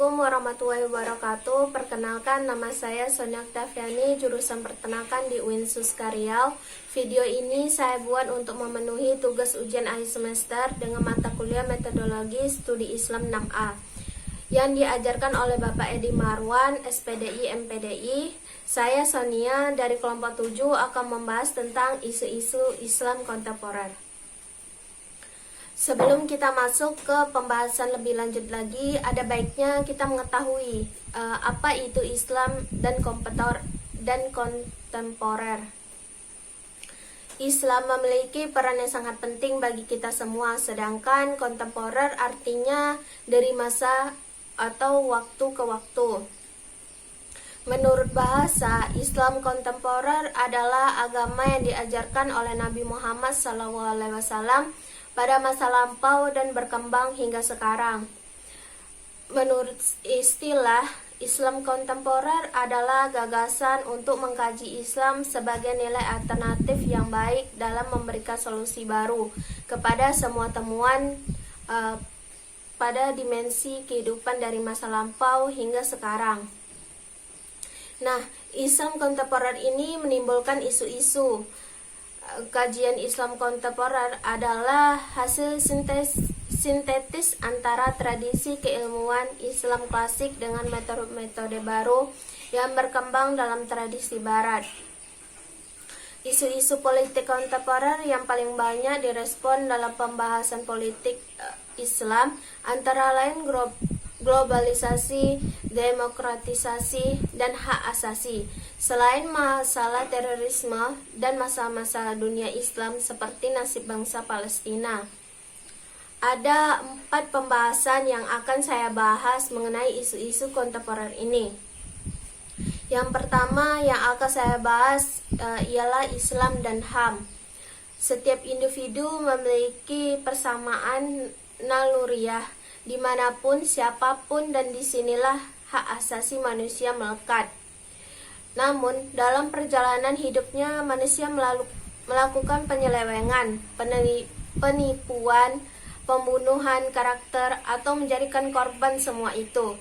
Assalamualaikum warahmatullahi wabarakatuh. Perkenalkan, nama saya Sonia Oktaviani, jurusan Peternakan di UIN Suska Riau. Video ini saya buat untuk memenuhi tugas ujian akhir semester dengan mata kuliah Metodologi Studi Islam 6A yang diajarkan oleh Bapak Edi Marwan, SPDI MPDI. Saya Sonia dari kelompok 7 akan membahas tentang isu-isu Islam kontemporer. Sebelum kita masuk ke pembahasan lebih lanjut lagi, ada baiknya kita mengetahui apa itu Islam dan kontemporer. Islam memiliki peran yang sangat penting bagi kita semua, sedangkan kontemporer artinya dari masa atau waktu ke waktu. Menurut bahasa, Islam kontemporer adalah agama yang diajarkan oleh Nabi Muhammad SAW pada masa lampau dan berkembang hingga sekarang. Menurut istilah, Islam kontemporer adalah gagasan untuk mengkaji Islam sebagai nilai alternatif yang baik dalam memberikan solusi baru kepada semua temuan pada dimensi kehidupan dari masa lampau hingga sekarang. Nah, Islam kontemporer ini menimbulkan isu-isu. Kajian Islam kontemporer adalah hasil sintetis antara tradisi keilmuan Islam klasik dengan metode-metode baru yang berkembang dalam tradisi barat. Isu-isu politik kontemporer yang paling banyak direspon dalam pembahasan politik Islam antara lain globalisasi, demokratisasi, dan hak asasi. Selain masalah terorisme dan masalah-masalah dunia Islam seperti nasib bangsa Palestina. Ada 4 pembahasan yang akan saya bahas mengenai isu-isu kontemporer ini. Yang pertama yang akan saya bahas ialah Islam dan HAM. Setiap individu memiliki persamaan naluriah dimanapun, siapapun, dan disinilah hak asasi manusia melekat. Namun, dalam perjalanan hidupnya, manusia melakukan penyelewengan, penipuan, pembunuhan karakter, atau menjadikan korban semua itu.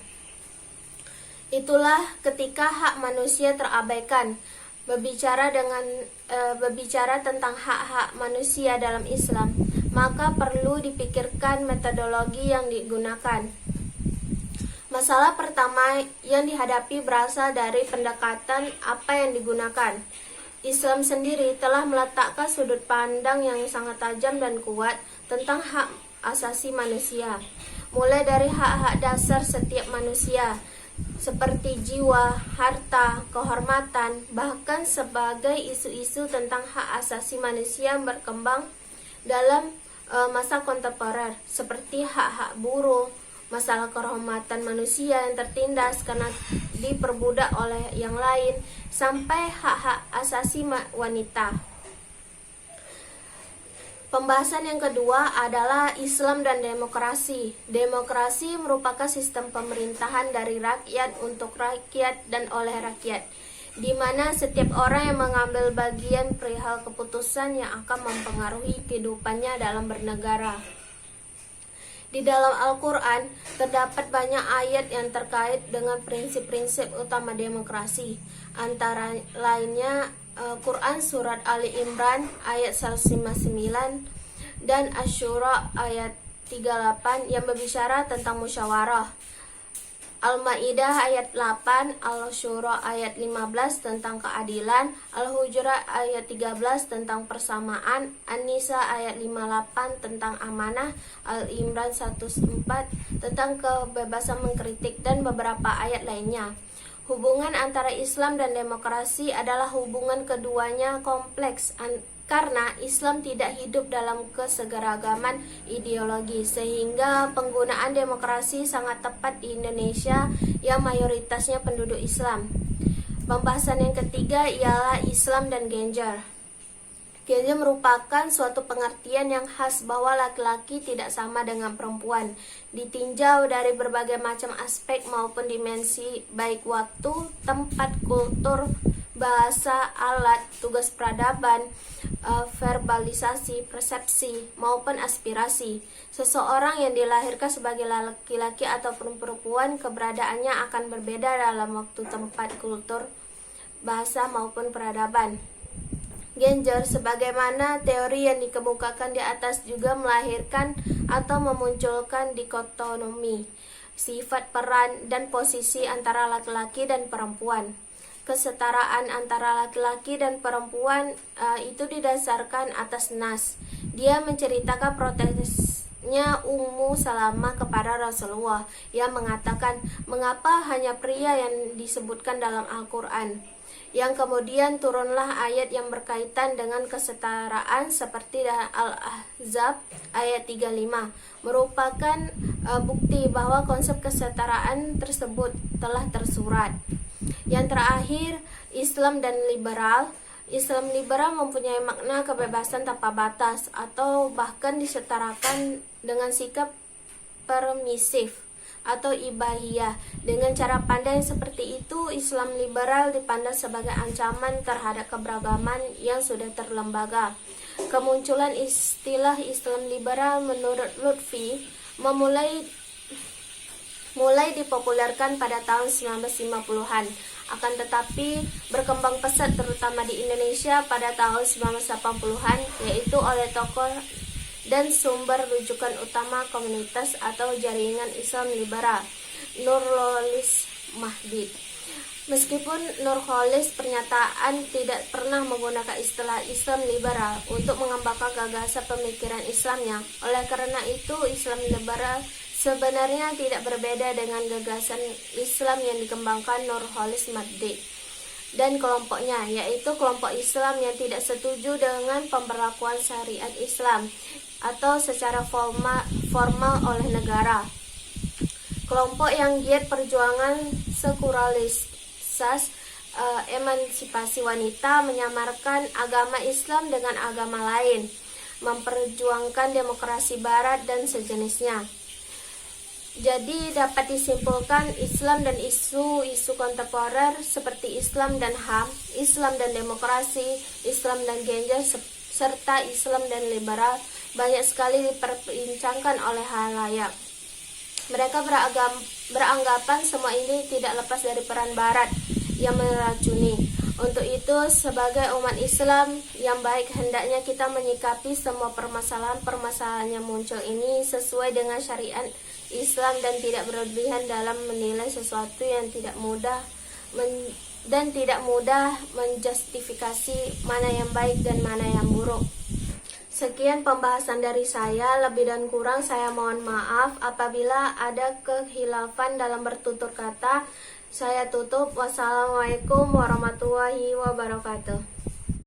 Itulah ketika hak manusia terabaikan. Berbicara tentang hak-hak manusia dalam Islam, maka perlu dipikirkan metodologi yang digunakan. Masalah pertama yang dihadapi berasal dari pendekatan apa yang digunakan. Islam sendiri telah meletakkan sudut pandang yang sangat tajam dan kuat tentang hak asasi manusia, mulai dari hak-hak dasar setiap manusia, seperti jiwa, harta, kehormatan, bahkan sebagai isu-isu tentang hak asasi manusia yang berkembang dalam masa kontemporer, seperti hak-hak buruh, masalah kehormatan manusia yang tertindas karena diperbudak oleh yang lain, sampai hak-hak asasi wanita. Pembahasan yang kedua adalah Islam dan demokrasi. Demokrasi merupakan sistem pemerintahan dari rakyat untuk rakyat dan oleh rakyat, di mana setiap orang yang mengambil bagian perihal keputusan yang akan mempengaruhi kehidupannya dalam bernegara. Di dalam Al-Quran, terdapat banyak ayat yang terkait dengan prinsip-prinsip utama demokrasi. Antara lainnya, Quran Surat Ali Imran ayat 159 dan Asy-Syura ayat 38 yang berbicara tentang musyawarah. Al-Maidah ayat 8, Al-Syura ayat 15 tentang keadilan, Al-Hujurat ayat 13 tentang persamaan, An-Nisa ayat 58 tentang amanah, Al-Imran 104 tentang kebebasan mengkritik, dan beberapa ayat lainnya. Hubungan antara Islam dan demokrasi adalah hubungan keduanya kompleks karena Islam tidak hidup dalam kesegeragaman ideologi, sehingga penggunaan demokrasi sangat tepat di Indonesia yang mayoritasnya penduduk Islam. Pembahasan yang ketiga ialah Islam dan gender. Gender merupakan suatu pengertian yang khas bahwa laki-laki tidak sama dengan perempuan, ditinjau dari berbagai macam aspek maupun dimensi, baik waktu, tempat, kultur, bahasa, alat, tugas peradaban, verbalisasi, persepsi, maupun aspirasi. Seseorang yang dilahirkan sebagai laki-laki ataupun perempuan, keberadaannya akan berbeda dalam waktu, tempat, kultur, bahasa, maupun peradaban. Gender, sebagaimana teori yang dikemukakan di atas, juga melahirkan atau memunculkan dikotomi, sifat, peran, dan posisi antara laki-laki dan perempuan. Kesetaraan antara laki-laki dan perempuan itu didasarkan atas nas. Dia menceritakan protesnya Ummu Salamah kepada Rasulullah yang mengatakan, mengapa hanya pria yang disebutkan dalam Al-Quran? Yang kemudian turunlah ayat yang berkaitan dengan kesetaraan seperti Al-Ahzab ayat 35, merupakan bukti bahwa konsep kesetaraan tersebut telah tersurat. Yang terakhir, Islam dan liberal. Islam liberal mempunyai makna kebebasan tanpa batas atau bahkan disetarakan dengan sikap permisif atau ibahiyah. Dengan cara pandang seperti itu, Islam liberal dipandang sebagai ancaman terhadap keberagaman yang sudah terlembaga. Kemunculan istilah Islam liberal menurut Lutfi mulai dipopulerkan pada tahun 1950-an. Akan tetapi berkembang pesat terutama di Indonesia pada tahun 1980-an, yaitu oleh tokoh dan sumber rujukan utama komunitas atau jaringan Islam liberal, Nurholis Mahdi. Meskipun Nurholis pernyataan tidak pernah menggunakan istilah Islam liberal untuk mengembangkan gagasan pemikiran Islamnya, oleh karena itu Islam liberal sebenarnya tidak berbeda dengan gagasan Islam yang dikembangkan Nurholis Mahdi dan kelompoknya, yaitu kelompok Islam yang tidak setuju dengan pemberlakuan syariat Islam atau secara formal oleh negara. Kelompok yang giat perjuangan sekularitas, emansipasi wanita, menyamarkan agama Islam dengan agama lain, memperjuangkan demokrasi barat dan sejenisnya. Jadi dapat disimpulkan Islam dan isu-isu kontemporer seperti Islam dan HAM, Islam dan demokrasi, Islam dan gender, serta Islam dan liberal banyak sekali diperbincangkan oleh halayak. Mereka beranggapan semua ini tidak lepas dari peran Barat yang meracuni. Untuk itu, sebagai umat Islam yang baik, hendaknya kita menyikapi semua permasalahan yang muncul ini sesuai dengan syariat Islam dan tidak berlebihan dalam menilai sesuatu yang tidak mudah menjustifikasi mana yang baik dan mana yang buruk. Sekian pembahasan dari saya, lebih dan kurang saya mohon maaf apabila ada kekhilafan dalam bertutur kata. Saya tutup. Wassalamualaikum warahmatullahi wabarakatuh.